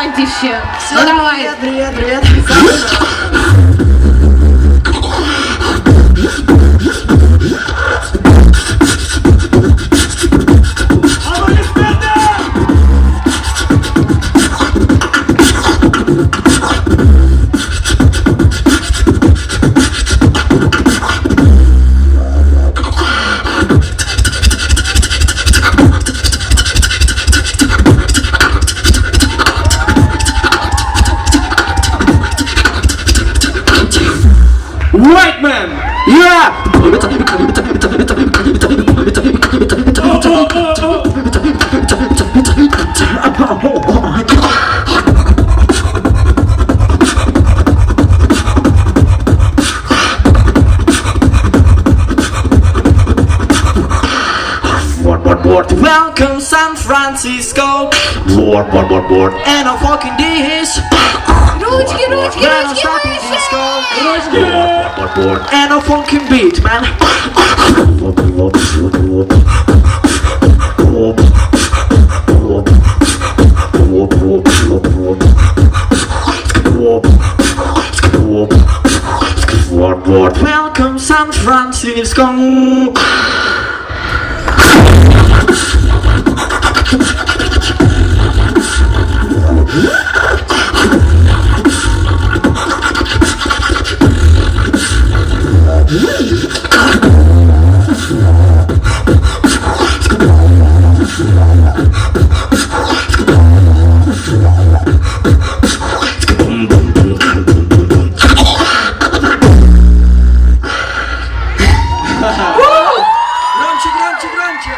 Давайте ще. Ну давай. Привет. Right man! Yeah! What? Welcome San Francisco. What? And I'm fucking this. Ручки, ручки, When I'm ручки stopping вище. disco. And a funky beat, man. What? Welcome San Francisco. Громче.